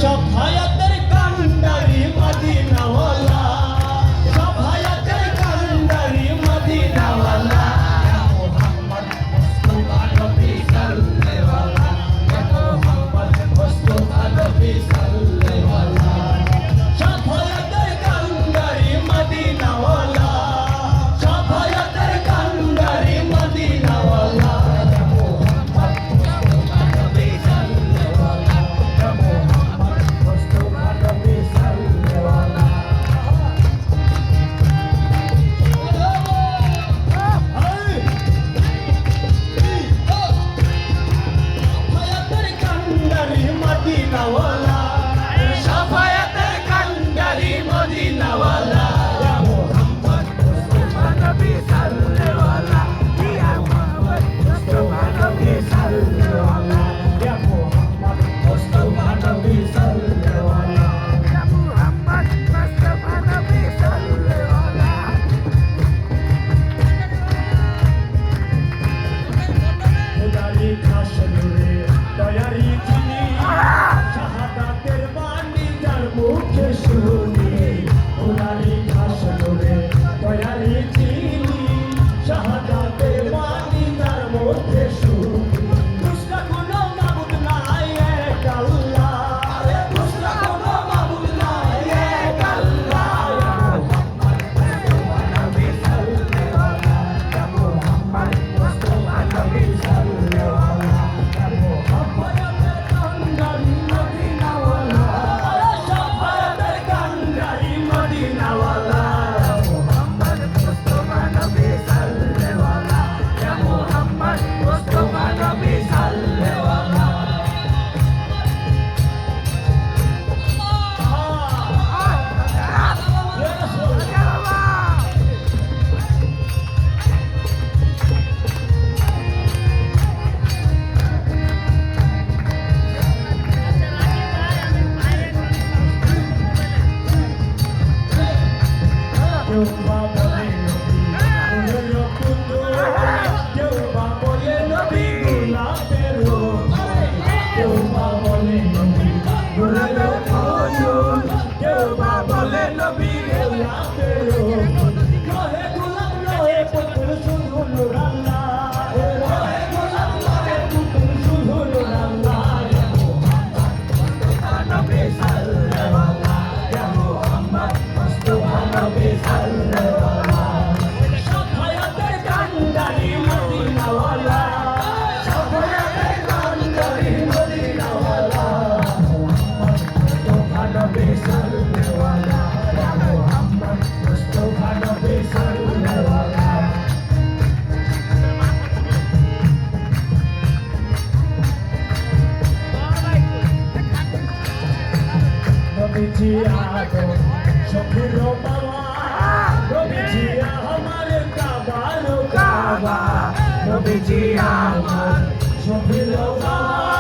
সফায়াতের কান্ডারি মদিনাওয়ালা, সফায়াতের কান্ডারি মদিনাওয়ালা, মুহাম্মদ মুস্তাফা নবী সাল্লাল্লাহু মুহাম্মদ মুস্তাফা নবী সাল্লাল্লাহু সফায়াতের কান্ডারি মদিনাওয়ালা, সফায়াতের কান্ডারি মদিনাওয়ালা, মুহাম্মদ মুস্তাফা নবী সাল্লাল্লাহু সফায়াতের কান্ডারি মদিনাওয়ালা, মুহাম্মদ মুস্তাফা নবী সাল্লাল্লাহু ইয়া মুহাম্মদ মুস্তাফা নবী সাল্লাল্লাহু ইয়া মুহাম্মদ মুস্তাফা নবী সাল্লাল্লাহু ইয়া মুহাম্মদ মুস্তাফা নবী সাল্লাল্লাহু খোদারি খাসনুরে দয়ারি চিনি শাহাদাতের বাণী যার মুখে শুনি, খোদারি খাসনুরে দয়ারি চিনি শাহাদাতের বাণী যার মুখে শুনি, দুসরা কোনো মাবুদ নাই এক আল্লাহ, দুসরা কোনো মাবুদ নাই এক আল্লাহ, মুহাম্মদ মুস্তাফা নবী সাল্লাল্লাহু ইয়া মুহাম্মদ মুস্তাফা নবী সাল্লাল্লাহু সফায়াতের কান্ডারি মদিনাওয়ালা, মুহাম্মদ মুস্তাফা নবী সাল্লাল্লাহু ইয়া মুহাম্মদ মুস্তাফা নবী সাল্লাল্লাহু কেউ বা বলে নবী ফুলের পুতুল, কেউ বা বলে নবী গোলাপের ফুল, কেউ বা বলে নবী ফুলের পুতুল, কেউ বা বলে নবী গোলাপের ফুল, নহে গোলাপ নহে পুতুল শুধু নূর আল্লাহ, নহে গোলাপ নহে পুতুল শুধু নূর আল্লাহ, ইয়া মুহাম্মদ মুস্তাফা নবী সাল্লাল্লাহু ইয়া মুহাম্মদ মুস্তাফা নবী সফায়াতের কান্ডারি মদিনাওয়ালা, সফায়াতের কান্ডারি মদিনাওয়ালা, মুহাম্মদ মুস্তাফা নবী সাল্লাল্লাহু ইয়া মুহাম্মদ মুস্তাফা নবী সাল্লাল্লাহু নবীজি আদম শফির বাবা, নবীজি আমার কাবার কাবা, নবীজি আমার শফির বাবা।